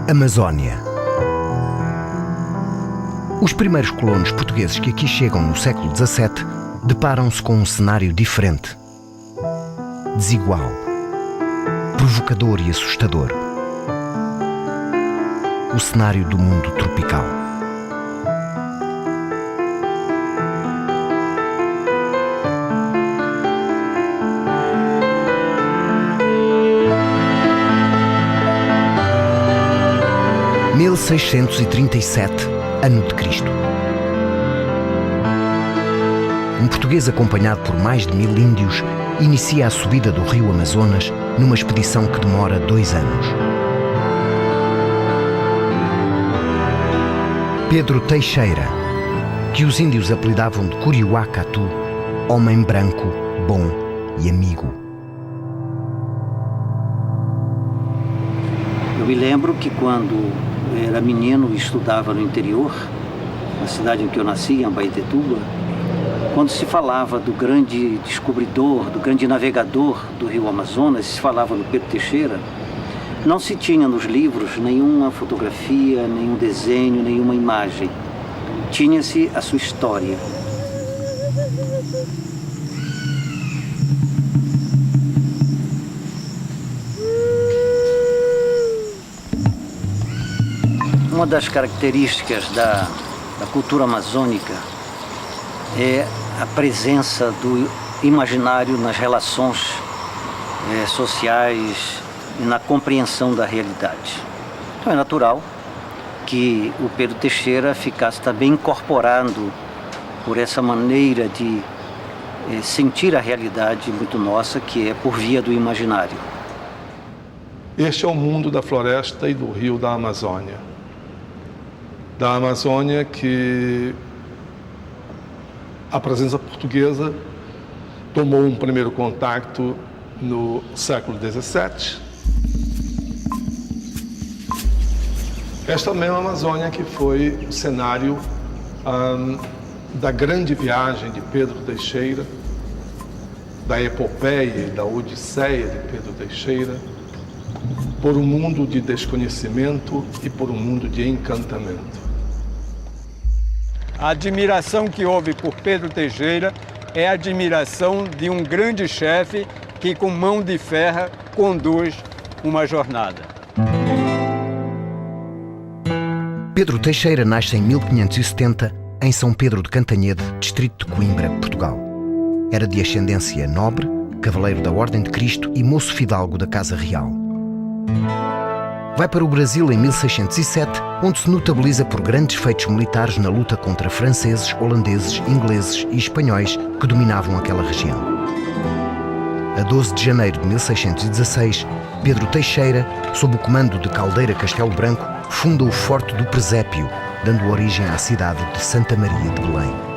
Amazónia. Os primeiros colonos portugueses que aqui chegam no século XVII deparam-se com um cenário diferente, desigual, provocador e assustador. O cenário do mundo tropical. – 1637, ano de Cristo. Um português acompanhado por mais de 1000 índios inicia a subida do rio Amazonas numa expedição que demora 2 anos. Pedro Teixeira, que os índios apelidavam de Curiuá-Catu, homem branco, bom e amigo. Eu me lembro que quando era menino e estudava no interior, na cidade em que eu nasci, em Abaetetuba, quando se falava do grande descobridor, do grande navegador do rio Amazonas, se falava no Pedro Teixeira, não se tinha nos livros nenhuma fotografia, nenhum desenho, nenhuma imagem. Tinha-se a sua história. Uma das características da cultura amazônica é a presença do imaginário nas relações sociais e na compreensão da realidade. Então é natural que o Pedro Teixeira ficasse também incorporando por essa maneira de sentir a realidade muito nossa, que é por via do imaginário. Este é o mundo da floresta e do rio da Amazônia. Da Amazônia que a presença portuguesa tomou um primeiro contato no século XVII. Esta mesma Amazônia que foi o cenário da grande viagem de Pedro Teixeira, da epopeia e da odisseia de Pedro Teixeira, por um mundo de desconhecimento e por um mundo de encantamento. A admiração que houve por Pedro Teixeira é a admiração de um grande chefe que, com mão de ferro, conduz uma jornada. Pedro Teixeira nasce em 1570 em São Pedro de Cantanhede, distrito de Coimbra, Portugal. Era de ascendência nobre, cavaleiro da Ordem de Cristo e moço fidalgo da Casa Real. Vai para o Brasil em 1607, onde se notabiliza por grandes feitos militares na luta contra franceses, holandeses, ingleses e espanhóis que dominavam aquela região. A 12 de janeiro de 1616, Pedro Teixeira, sob o comando de Caldeira Castelo Branco, funda o Forte do Presépio, dando origem à cidade de Santa Maria de Belém.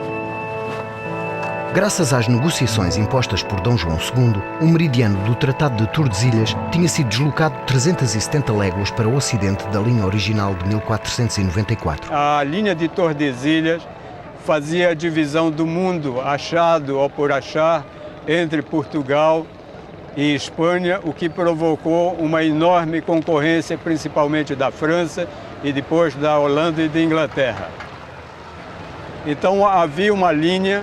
Graças às negociações impostas por Dom João II, o meridiano do Tratado de Tordesilhas tinha sido deslocado 370 léguas para o ocidente da linha original de 1494. A linha de Tordesilhas fazia a divisão do mundo achado ou por achar entre Portugal e Espanha, o que provocou uma enorme concorrência, principalmente da França e depois da Holanda e da Inglaterra. Então havia uma linha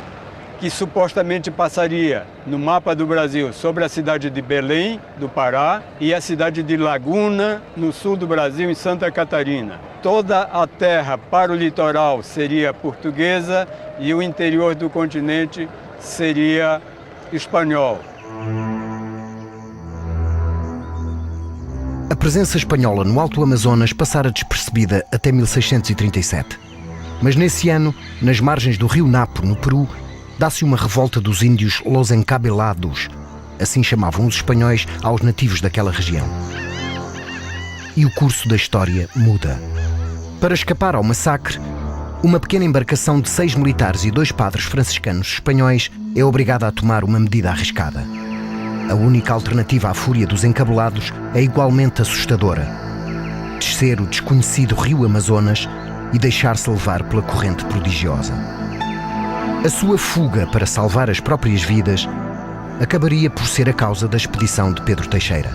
que supostamente passaria no mapa do Brasil sobre a cidade de Belém, do Pará, e a cidade de Laguna, no sul do Brasil, em Santa Catarina. Toda a terra para o litoral seria portuguesa e o interior do continente seria espanhol. A presença espanhola no Alto Amazonas passara despercebida até 1637. Mas nesse ano, nas margens do rio Napo, no Peru, dá-se uma revolta dos índios Los Encabelados, assim chamavam os espanhóis aos nativos daquela região. E o curso da história muda. Para escapar ao massacre, uma pequena embarcação de 6 militares e 2 padres franciscanos espanhóis é obrigada a tomar uma medida arriscada. A única alternativa à fúria dos encabelados é igualmente assustadora: descer o desconhecido rio Amazonas e deixar-se levar pela corrente prodigiosa. A sua fuga para salvar as próprias vidas acabaria por ser a causa da expedição de Pedro Teixeira.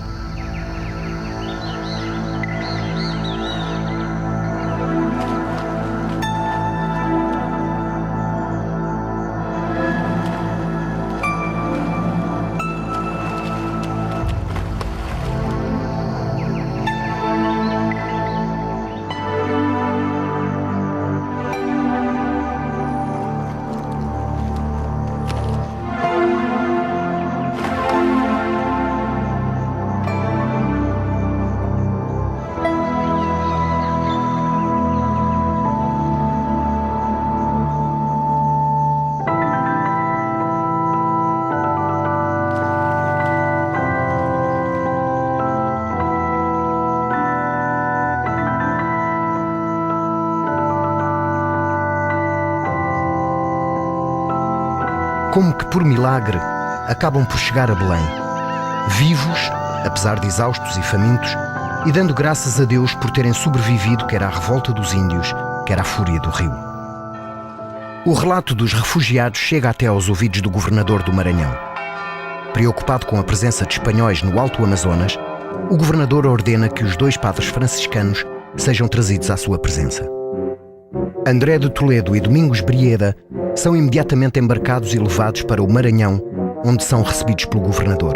como que por milagre, acabam por chegar a Belém, vivos, apesar de exaustos e famintos, e dando graças a Deus por terem sobrevivido quer à revolta dos índios, quer à fúria do rio. O relato dos refugiados chega até aos ouvidos do governador do Maranhão. Preocupado com a presença de espanhóis no Alto Amazonas, o governador ordena que os 2 padres franciscanos sejam trazidos à sua presença. André de Toledo e Domingos Brieda são imediatamente embarcados e levados para o Maranhão, onde são recebidos pelo governador.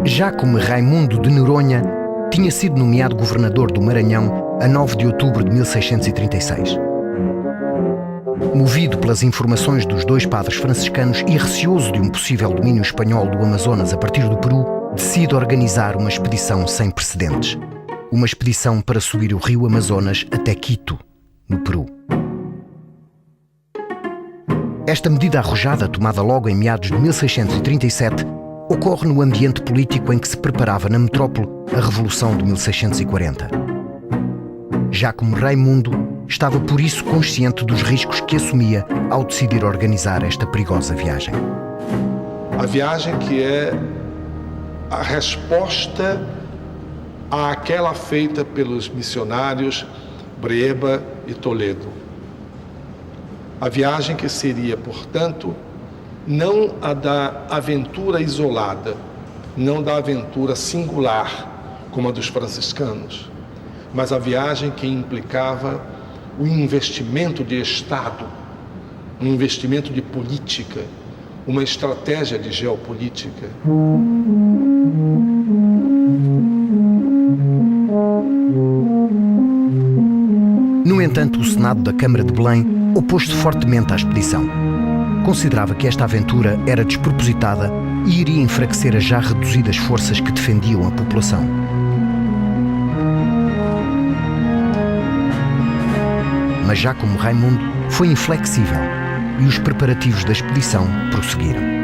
Jácome Raimundo de Noronha tinha sido nomeado governador do Maranhão a 9 de outubro de 1636. Movido pelas informações dos 2 padres franciscanos e receoso de um possível domínio espanhol do Amazonas a partir do Peru, decide organizar uma expedição sem precedentes. Uma expedição para subir o rio Amazonas até Quito, no Peru. Esta medida arrojada, tomada logo em meados de 1637, ocorre no ambiente político em que se preparava na metrópole a Revolução de 1640. Jácome Raimundo estava por isso consciente dos riscos que assumia ao decidir organizar esta perigosa viagem. A viagem que é a resposta àquela feita pelos missionários Brieda e Toledo. A viagem que seria, portanto, não a da aventura isolada, não da aventura singular, como a dos franciscanos, mas a viagem que implicava o investimento de Estado, um investimento de política, uma estratégia de geopolítica. No entanto, o Senado da Câmara de Belém opôs-se fortemente à expedição. Considerava que esta aventura era despropositada e iria enfraquecer as já reduzidas forças que defendiam a população. Mas Jácome Raimundo foi inflexível e os preparativos da expedição prosseguiram.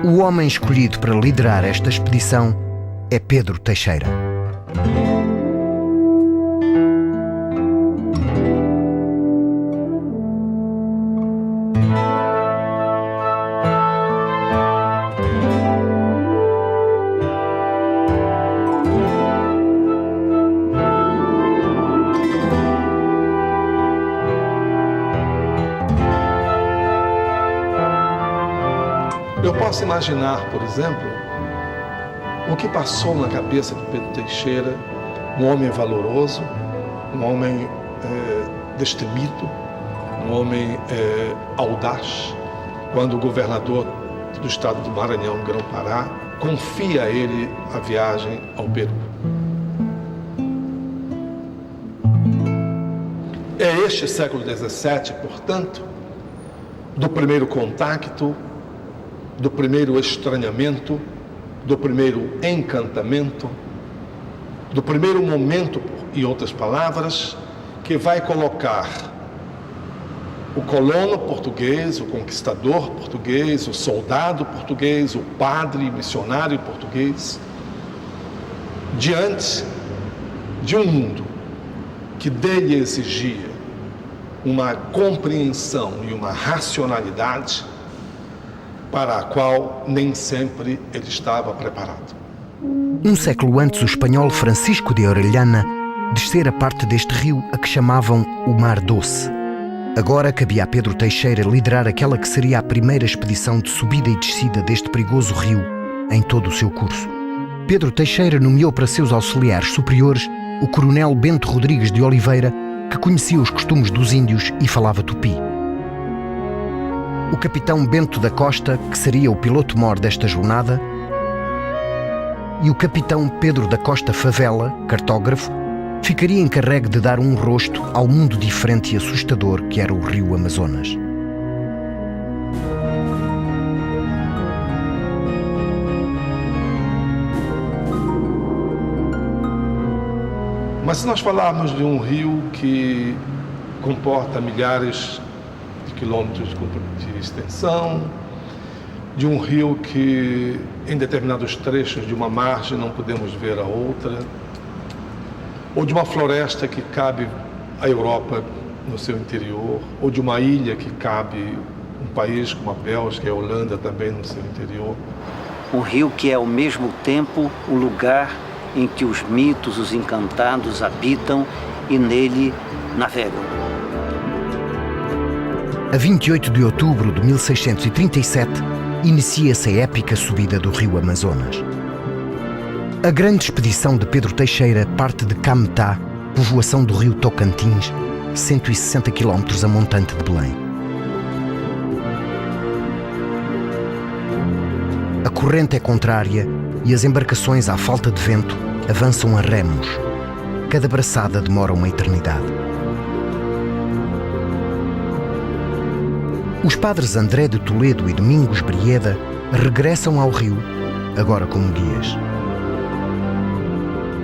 O homem escolhido para liderar esta expedição é Pedro Teixeira. Eu posso imaginar, por exemplo, o que passou na cabeça de Pedro Teixeira, um homem valoroso, um homem destemido, um homem audaz, quando o governador do estado do Maranhão, Grão-Pará, confia a ele a viagem ao Peru. É este século XVII, portanto, do primeiro contacto, do primeiro estranhamento, do primeiro encantamento, do primeiro momento, em outras palavras, que vai colocar o colono português, o conquistador português, o soldado português, o padre missionário português, diante de um mundo que dele exigia uma compreensão e uma racionalidade para a qual nem sempre ele estava preparado. Um século antes, o espanhol Francisco de Orellana descera parte deste rio a que chamavam o Mar Doce. Agora cabia a Pedro Teixeira liderar aquela que seria a primeira expedição de subida e descida deste perigoso rio em todo o seu curso. Pedro Teixeira nomeou para seus auxiliares superiores o coronel Bento Rodrigues de Oliveira, que conhecia os costumes dos índios e falava tupi. O capitão Bento da Costa, que seria o piloto-mor desta jornada, e o capitão Pedro da Costa Favela, cartógrafo, ficaria encarregue de dar um rosto ao mundo diferente e assustador que era o rio Amazonas. Mas se nós falarmos de um rio que comporta milhares quilômetros de extensão, de um rio que em determinados trechos de uma margem não podemos ver a outra, ou de uma floresta que cabe a Europa no seu interior, ou de uma ilha que cabe um país como a Bélgica e a Holanda também no seu interior. Um rio que é ao mesmo tempo o lugar em que os mitos, os encantados habitam e nele navegam. A 28 de outubro de 1637, inicia-se a épica subida do rio Amazonas. A grande expedição de Pedro Teixeira parte de Cametá, povoação do rio Tocantins, 160 km a montante de Belém. A corrente é contrária e as embarcações, à falta de vento, avançam a remos. Cada braçada demora uma eternidade. Os padres André de Toledo e Domingos Brieda regressam ao rio, agora como guias.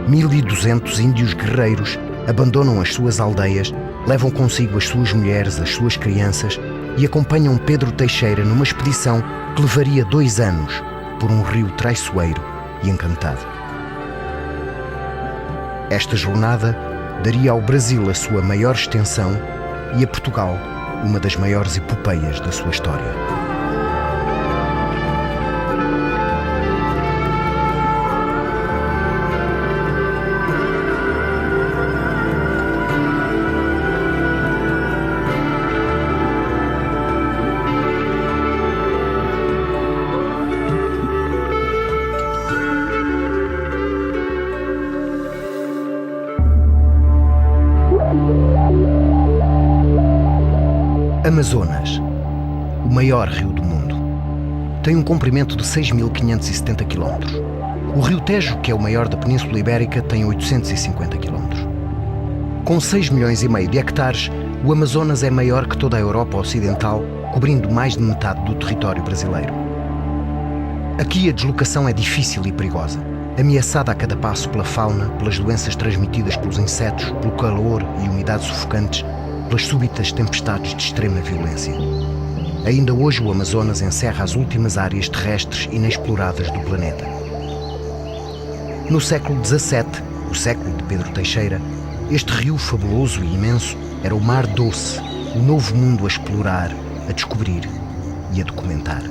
1.200 índios guerreiros abandonam as suas aldeias, levam consigo as suas mulheres, as suas crianças e acompanham Pedro Teixeira numa expedição que levaria 2 anos por um rio traiçoeiro e encantado. Esta jornada daria ao Brasil a sua maior extensão e a Portugal uma das maiores epopeias da sua história. Amazonas, o maior rio do mundo, tem um comprimento de 6.570 km. O rio Tejo, que é o maior da Península Ibérica, tem 850 km. Com 6,5 milhões de hectares, o Amazonas é maior que toda a Europa Ocidental, cobrindo mais de metade do território brasileiro. Aqui a deslocação é difícil e perigosa, ameaçada a cada passo pela fauna, pelas doenças transmitidas pelos insetos, pelo calor e umidade sufocantes, pelas súbitas tempestades de extrema violência. Ainda hoje o Amazonas encerra as últimas áreas terrestres inexploradas do planeta. No século XVII, o século de Pedro Teixeira, este rio fabuloso e imenso era o Mar Doce, o novo mundo a explorar, a descobrir e a documentar.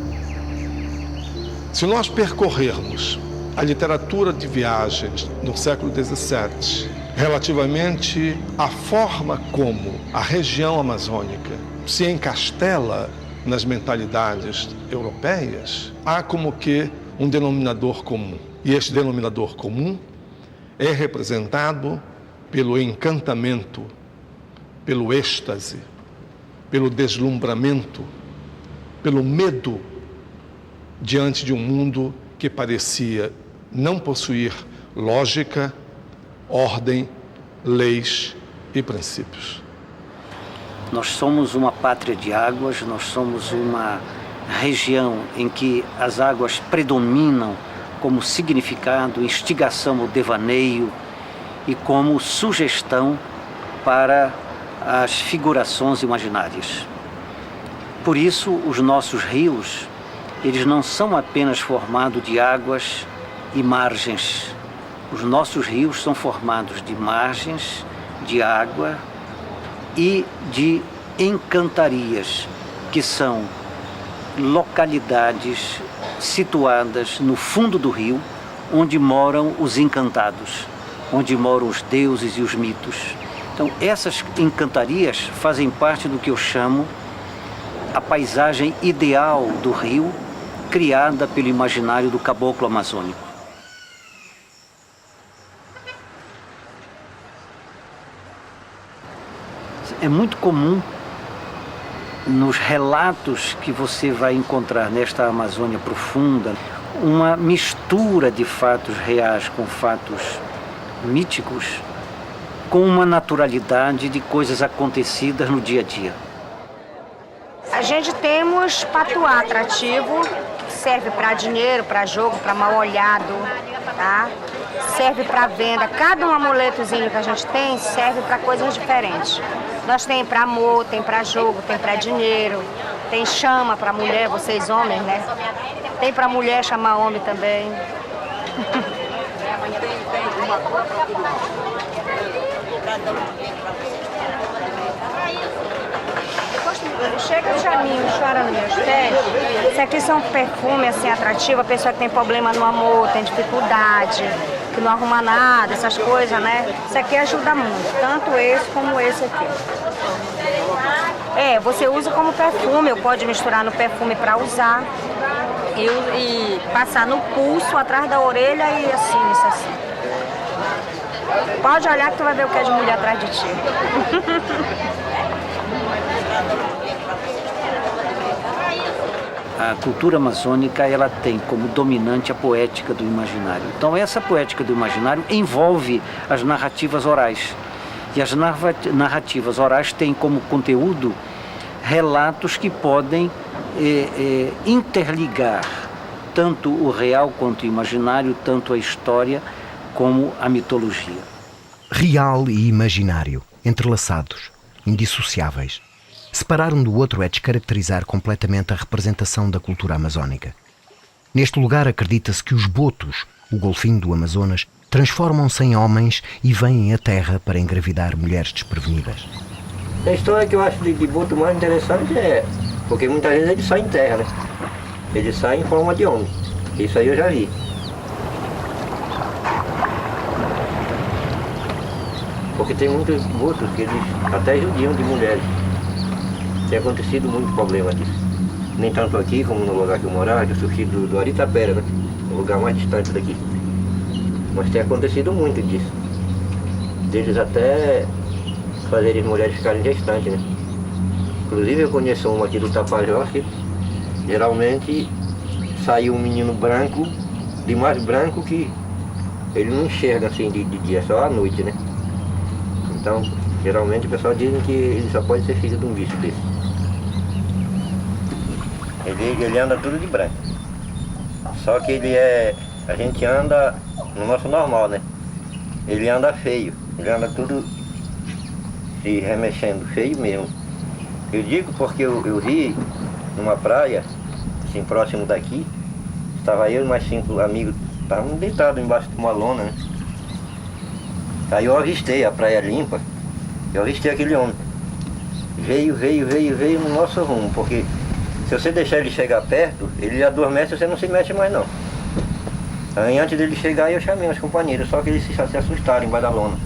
Se nós percorrermos a literatura de viagens no século XVII, relativamente à forma como a região amazônica se encastela nas mentalidades europeias, há como que um denominador comum. E este denominador comum é representado pelo encantamento, pelo êxtase, pelo deslumbramento, pelo medo diante de um mundo que parecia não possuir lógica, ordem, leis e princípios. Nós somos uma pátria de águas, nós somos uma região em que as águas predominam como significado, instigação ao devaneio e como sugestão para as figurações imaginárias. Por isso, os nossos rios, eles não são apenas formados de águas e margens. Os nossos rios são formados de margens, de água e de encantarias, que são localidades situadas no fundo do rio, onde moram os encantados, onde moram os deuses e os mitos. Então, essas encantarias fazem parte do que eu chamo a paisagem ideal do rio, criada pelo imaginário do caboclo amazônico. É muito comum nos relatos que você vai encontrar nesta Amazônia profunda uma mistura de fatos reais com fatos míticos, com uma naturalidade de coisas acontecidas no dia a dia. A gente temos patuá atrativo, que serve para dinheiro, para jogo, para mal olhado, tá? serve para venda. Cada um amuletozinho que a gente tem serve para coisas diferentes. Nós tem para amor, tem para jogo, tem para dinheiro, tem chama para mulher, vocês homens, né? Tem para mulher chamar homem também. Chega de chaminho, chora nos meus pés. Isso aqui são perfumes assim, atrativos, a pessoa que tem problema no amor, tem dificuldade, que não arruma nada, essas coisas, né? Isso aqui ajuda muito, tanto esse como esse aqui. Você usa como perfume, ou pode misturar no perfume para usar e passar no pulso, atrás da orelha e assim, isso assim. Pode olhar que tu vai ver o que é de mulher atrás de ti. A cultura amazônica, ela tem como dominante a poética do imaginário. Então essa poética do imaginário envolve as narrativas orais. E as narrativas orais têm como conteúdo relatos que podem interligar tanto o real quanto o imaginário, tanto a história como a mitologia. Real e imaginário, entrelaçados, indissociáveis. Separar um do outro é descaracterizar completamente a representação da cultura amazónica. Neste lugar acredita-se que os botos, o golfinho do Amazonas, transformam-se em homens e vêm à terra para engravidar mulheres desprevenidas. A história que eu acho de boto mais interessante é porque muitas vezes ele sai em terra, né? Ele sai em forma de homem. Isso aí eu já vi. Porque tem muitos botos que eles até judiam de mulheres. Tem acontecido muito problema disso. Nem tanto aqui como no lugar que eu morava, que eu sou filho do Aritapera, né? O lugar mais distante daqui. Mas tem acontecido muito disso. Deles até fazerem as mulheres ficarem gestantes, né? Inclusive eu conheço uma aqui do Tapajós que geralmente saiu um menino branco, de mais branco que ele não enxerga assim de dia, só à noite, né? Então, geralmente o pessoal diz que ele só pode ser filho de um bicho desse. Ele anda tudo de branco. Só que a gente anda no nosso normal, né? Ele anda feio, ele anda tudo se remexendo, feio mesmo. Eu digo porque eu vi numa praia, assim, próximo daqui, estava eu e mais 5 amigos, estavam deitados embaixo de uma lona, né? Aí eu avistei a praia limpa, eu avistei aquele homem. Veio no nosso rumo, porque se você deixar ele chegar perto, ele adormece e você não se mexe mais não. Aí antes dele chegar eu chamei os companheiros, só que eles se assustaram embaixo da lona.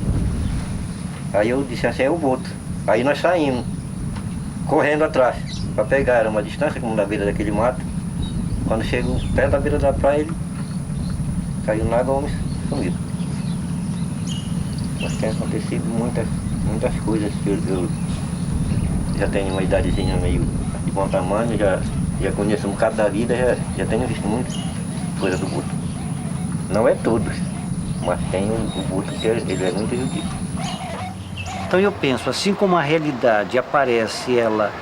Aí eu disse assim, é o boto. Aí nós saímos, correndo atrás, para pegar, era uma distância como da beira daquele mato. Quando chegou perto da beira da praia, ele caiu na água e sumiu. Mas tem acontecido muitas coisas que eu já tenho uma idadezinha meio de bom tamanho, já conheço um bocado da vida, já tenho visto muitas coisas do boto. Não é todos, mas tem o boto que ele é muito judio. Então eu penso, assim como a realidade aparece ela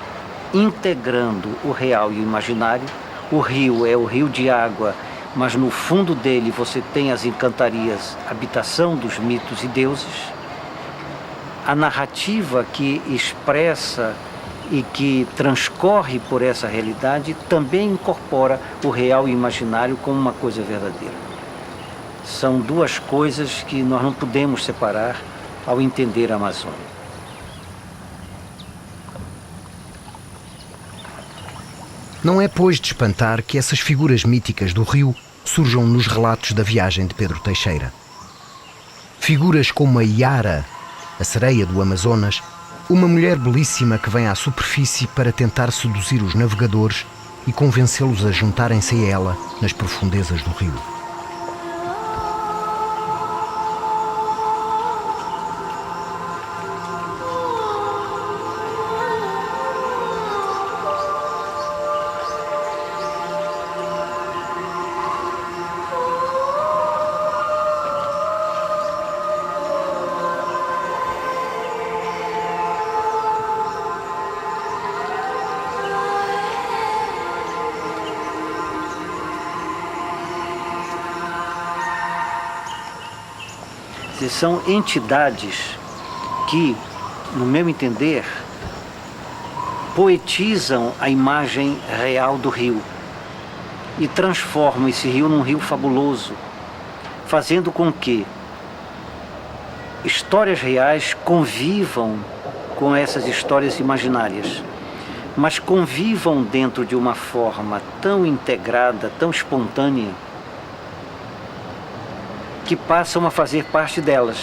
integrando o real e o imaginário, o rio é o rio de água, mas no fundo dele você tem as encantarias, habitação dos mitos e deuses. A narrativa que expressa e que transcorre por essa realidade também incorpora o real e o imaginário como uma coisa verdadeira. São duas coisas que nós não podemos separar ao entender a Amazônia. Não é, pois, de espantar que essas figuras míticas do rio surjam nos relatos da viagem de Pedro Teixeira. Figuras como a Iara, a sereia do Amazonas, uma mulher belíssima que vem à superfície para tentar seduzir os navegadores e convencê-los a juntarem-se a ela nas profundezas do rio. são entidades que, no meu entender, poetizam a imagem real do rio e transformam esse rio num rio fabuloso, fazendo com que histórias reais convivam com essas histórias imaginárias, mas convivam dentro de uma forma tão integrada, tão espontânea, que passam a fazer parte delas.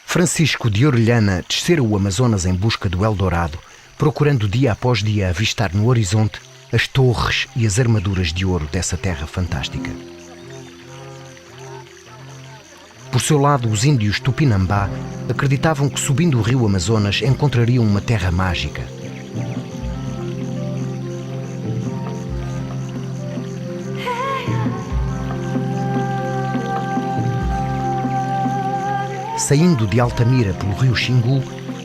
Francisco de Orellana descera o Amazonas em busca do Eldorado, procurando dia após dia avistar no horizonte as torres e as armaduras de ouro dessa terra fantástica. Por seu lado, os índios Tupinambá acreditavam que, subindo o rio Amazonas, encontrariam uma terra mágica. Saindo de Altamira pelo rio Xingu,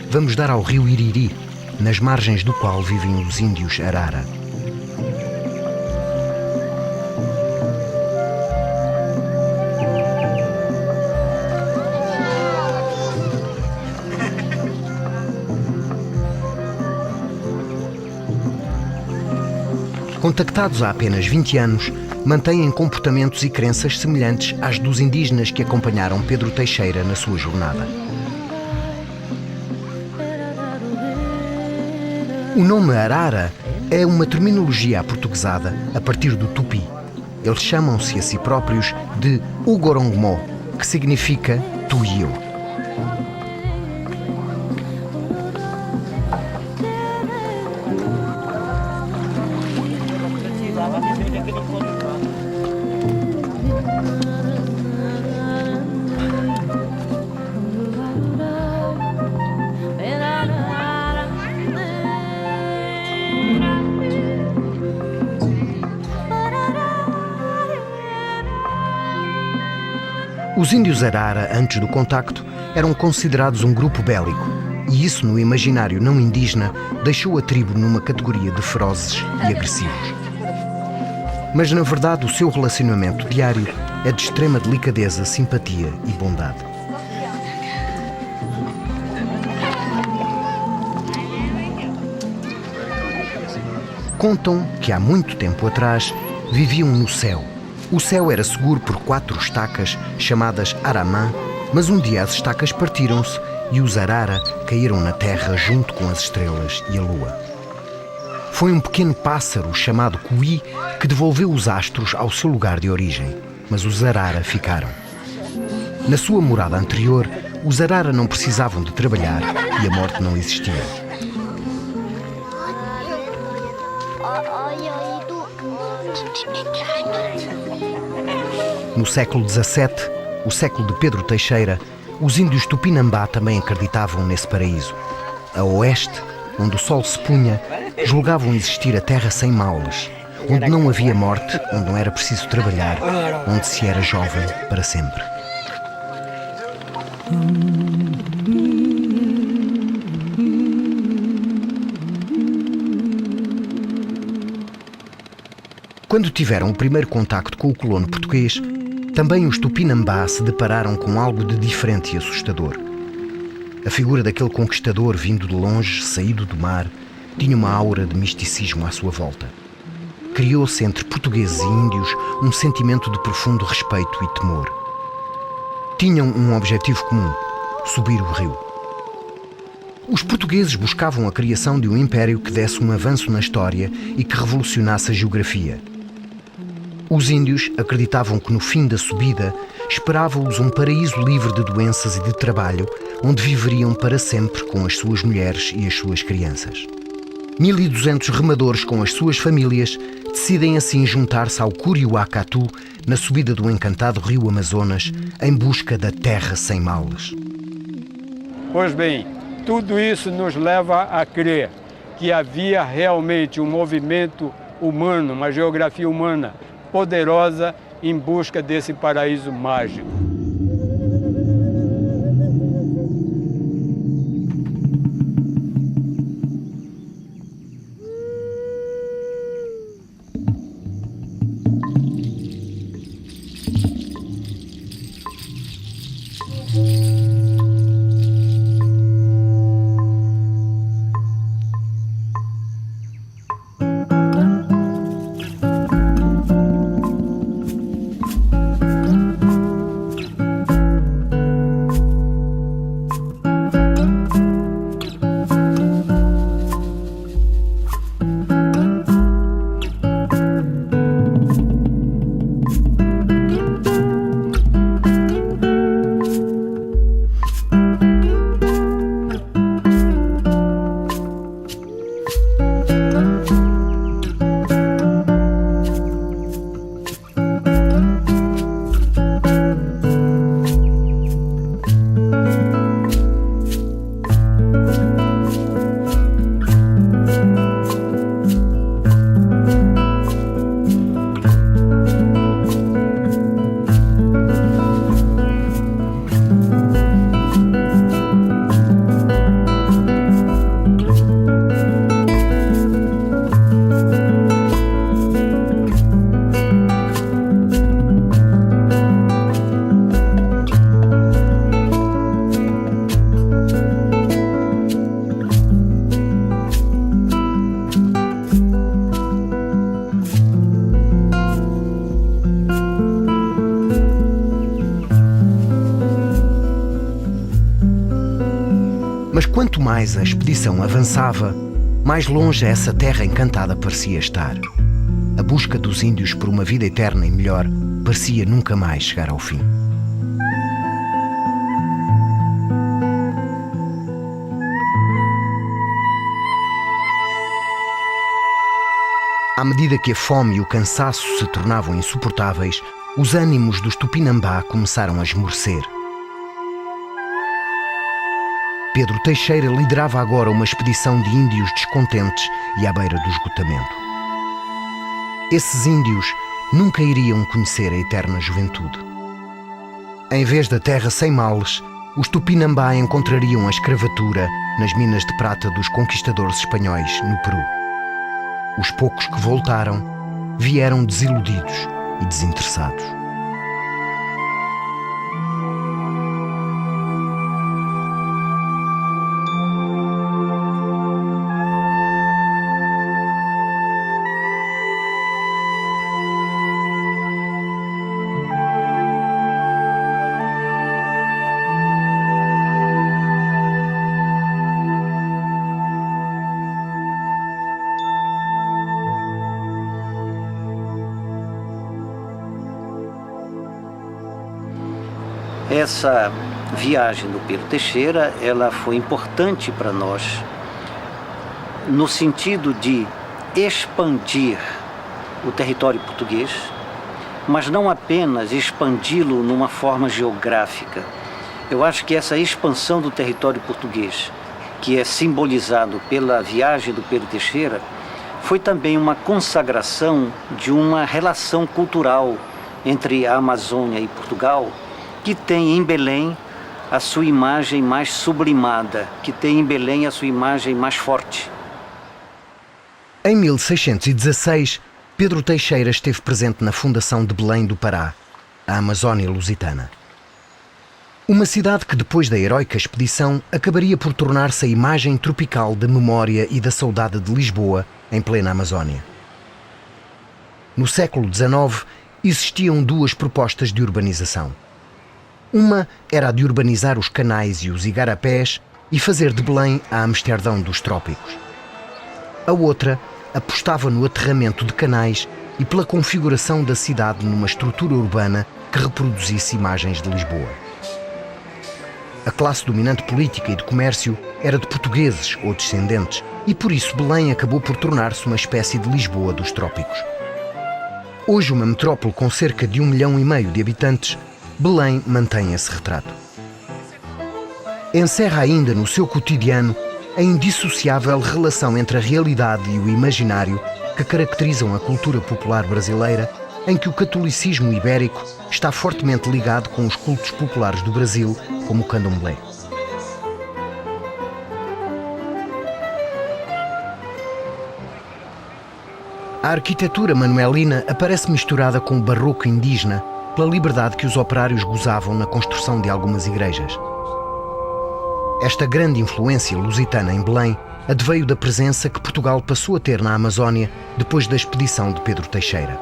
vamos dar ao rio Iriri, nas margens do qual vivem os índios Arara. Contactados há apenas 20 anos, mantêm comportamentos e crenças semelhantes às dos indígenas que acompanharam Pedro Teixeira na sua jornada. O nome Arara é uma terminologia aportuguesada a partir do tupi. Eles chamam-se a si próprios de Ugorongmo, que significa tu e eu. Os índios Arara, antes do contacto, eram considerados um grupo bélico, e isso no imaginário não indígena deixou a tribo numa categoria de ferozes e agressivos. Mas na verdade o seu relacionamento diário é de extrema delicadeza, simpatia e bondade. Contam que há muito tempo atrás viviam no céu. O céu era seguro por 4 estacas, chamadas Aramã, mas um dia as estacas partiram-se e os Arara caíram na terra junto com as estrelas e a lua. Foi um pequeno pássaro chamado Cuí que devolveu os astros ao seu lugar de origem, mas os Arara ficaram. Na sua morada anterior, os Arara não precisavam de trabalhar e a morte não existia. No século XVII, o século de Pedro Teixeira, os índios Tupinambá também acreditavam nesse paraíso. A oeste, onde o sol se punha, julgavam existir a terra sem males, onde não havia morte, onde não era preciso trabalhar, onde se era jovem para sempre. Quando tiveram o primeiro contacto com o colono português, também os Tupinambá se depararam com algo de diferente e assustador. A figura daquele conquistador vindo de longe, saído do mar, tinha uma aura de misticismo à sua volta. Criou-se entre portugueses e índios um sentimento de profundo respeito e temor. Tinham um objetivo comum: subir o rio. Os portugueses buscavam a criação de um império que desse um avanço na história e que revolucionasse a geografia. Os índios acreditavam que no fim da subida esperava-os um paraíso livre de doenças e de trabalho, onde viveriam para sempre com as suas mulheres e as suas crianças. 1.200 remadores com as suas famílias decidem assim juntar-se ao Curiuacatu na subida do encantado rio Amazonas em busca da terra sem males. Pois bem, tudo isso nos leva a crer que havia realmente um movimento humano, uma geografia humana poderosa em busca desse paraíso mágico. Mas quanto mais a expedição avançava, mais longe essa terra encantada parecia estar. A busca dos índios por uma vida eterna e melhor parecia nunca mais chegar ao fim. À medida que a fome e o cansaço se tornavam insuportáveis, os ânimos dos Tupinambá começaram a esmorecer. Pedro Teixeira liderava agora uma expedição de índios descontentes e à beira do esgotamento. Esses índios nunca iriam conhecer a eterna juventude. Em vez da terra sem males, os Tupinambá encontrariam a escravatura nas minas de prata dos conquistadores espanhóis no Peru. Os poucos que voltaram vieram desiludidos e desinteressados. Essa viagem do Pedro Teixeira, ela foi importante para nós no sentido de expandir o território português, mas não apenas expandi-lo numa forma geográfica. Eu acho que essa expansão do território português, que é simbolizado pela viagem do Pedro Teixeira, foi também uma consagração de uma relação cultural entre a Amazônia e Portugal, que tem em Belém a sua imagem mais sublimada, que tem em Belém a sua imagem mais forte. Em 1616, Pedro Teixeira esteve presente na fundação de Belém do Pará, a Amazónia Lusitana. Uma cidade que, depois da heroica expedição, acabaria por tornar-se a imagem tropical da memória e da saudade de Lisboa, em plena Amazónia. No século XIX, existiam duas propostas de urbanização. Uma era a de urbanizar os canais e os igarapés e fazer de Belém a Amsterdão dos trópicos. A outra apostava no aterramento de canais e pela configuração da cidade numa estrutura urbana que reproduzisse imagens de Lisboa. A classe dominante política e de comércio era de portugueses ou descendentes e por isso Belém acabou por tornar-se uma espécie de Lisboa dos trópicos. Hoje uma metrópole com cerca de 1,5 milhão de habitantes, Belém mantém esse retrato. Encerra ainda no seu cotidiano a indissociável relação entre a realidade e o imaginário que caracterizam a cultura popular brasileira, em que o catolicismo ibérico está fortemente ligado com os cultos populares do Brasil, como o candomblé. A arquitetura manuelina aparece misturada com o barroco indígena, pela liberdade que os operários gozavam na construção de algumas igrejas. Esta grande influência lusitana em Belém adveio da presença que Portugal passou a ter na Amazónia depois da expedição de Pedro Teixeira.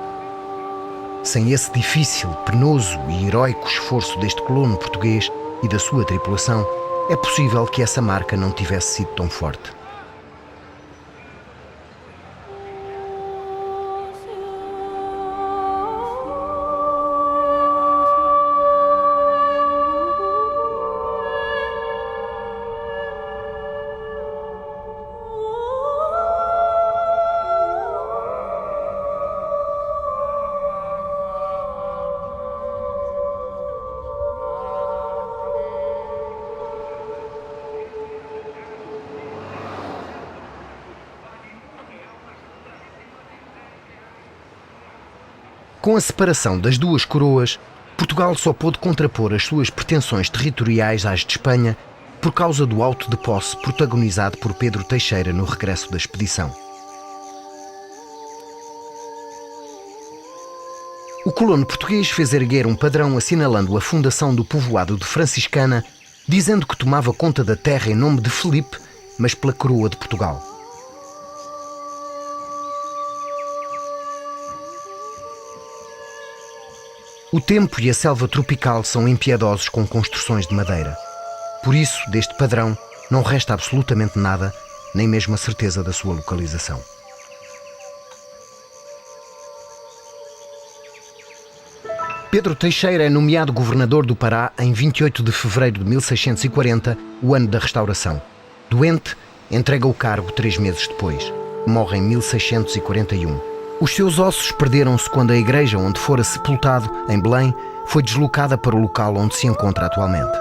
Sem esse difícil, penoso e heroico esforço deste colono português e da sua tripulação, é possível que essa marca não tivesse sido tão forte. Com a separação das duas coroas, Portugal só pôde contrapor as suas pretensões territoriais às de Espanha por causa do auto de posse protagonizado por Pedro Teixeira no regresso da expedição. O colono português fez erguer um padrão assinalando a fundação do povoado de Franciscana, dizendo que tomava conta da terra em nome de Filipe, mas pela coroa de Portugal. O tempo e a selva tropical são impiedosos com construções de madeira. Por isso, deste padrão, não resta absolutamente nada, nem mesmo a certeza da sua localização. Pedro Teixeira é nomeado governador do Pará em 28 de fevereiro de 1640, o ano da restauração. Doente, entrega o cargo 3 meses depois. Morre em 1641. Os seus ossos perderam-se quando a igreja onde fora sepultado, em Belém, foi deslocada para o local onde se encontra atualmente.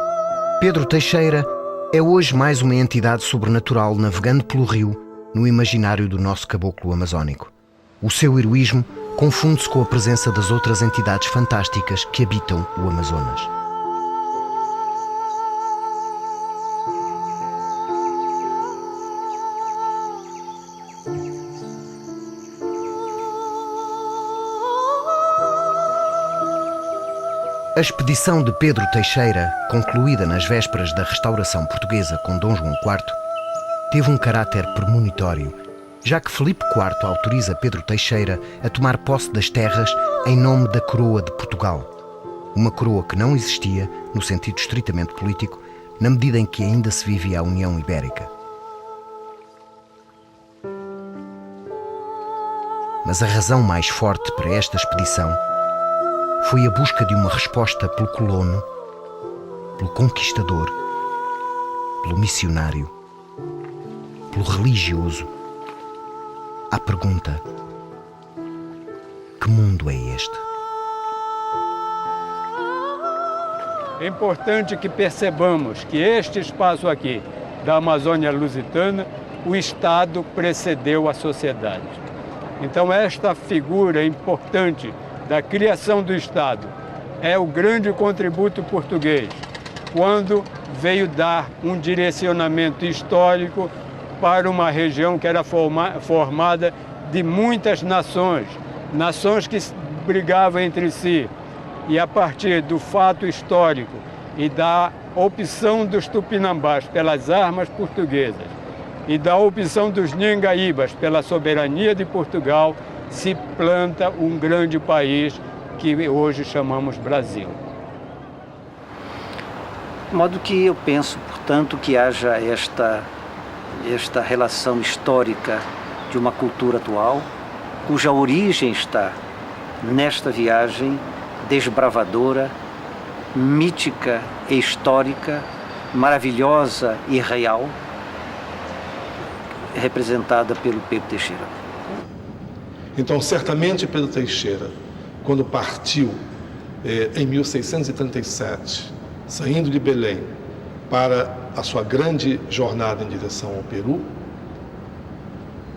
Pedro Teixeira é hoje mais uma entidade sobrenatural navegando pelo rio no imaginário do nosso caboclo amazónico. O seu heroísmo confunde-se com a presença das outras entidades fantásticas que habitam o Amazonas. A expedição de Pedro Teixeira, concluída nas vésperas da restauração portuguesa com Dom João IV, teve um caráter premonitório, já que Filipe IV autoriza Pedro Teixeira a tomar posse das terras em nome da coroa de Portugal. Uma coroa que não existia, no sentido estritamente político, na medida em que ainda se vivia a União Ibérica. Mas a razão mais forte para esta expedição foi a busca de uma resposta pelo colono, pelo conquistador, pelo missionário, pelo religioso, à pergunta: que mundo é este? É importante que percebamos que este espaço aqui, da Amazônia Lusitana, o Estado precedeu a sociedade. Então esta figura importante da criação do Estado é o grande contributo português, quando veio dar um direcionamento histórico para uma região que era formada de muitas nações, nações que brigavam entre si. E a partir do fato histórico e da opção dos tupinambás pelas armas portuguesas e da opção dos nhangaíbas pela soberania de Portugal, se planta um grande país que hoje chamamos Brasil. De modo que eu penso, portanto, que haja esta relação histórica de uma cultura atual, cuja origem está nesta viagem desbravadora, mítica e histórica, maravilhosa e real, representada pelo Pedro Teixeira. Então, certamente Pedro Teixeira, quando partiu em 1637, saindo de Belém para a sua grande jornada em direção ao Peru,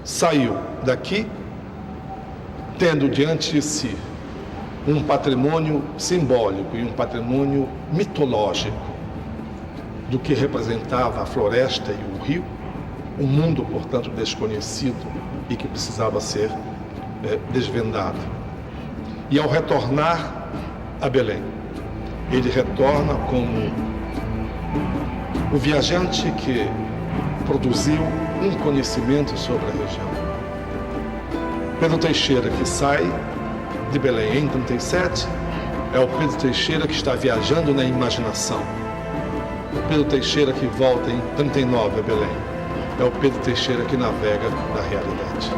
saiu daqui tendo diante de si um patrimônio simbólico e um patrimônio mitológico do que representava a floresta e o rio, um mundo, portanto, desconhecido e que precisava ser desvendado. E ao retornar a Belém, ele retorna como o viajante que produziu um conhecimento sobre a região. Pedro Teixeira, que sai de Belém em 37, é o Pedro Teixeira que está viajando na imaginação. O Pedro Teixeira que volta em 39 a Belém é o Pedro Teixeira que navega na realidade.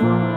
Música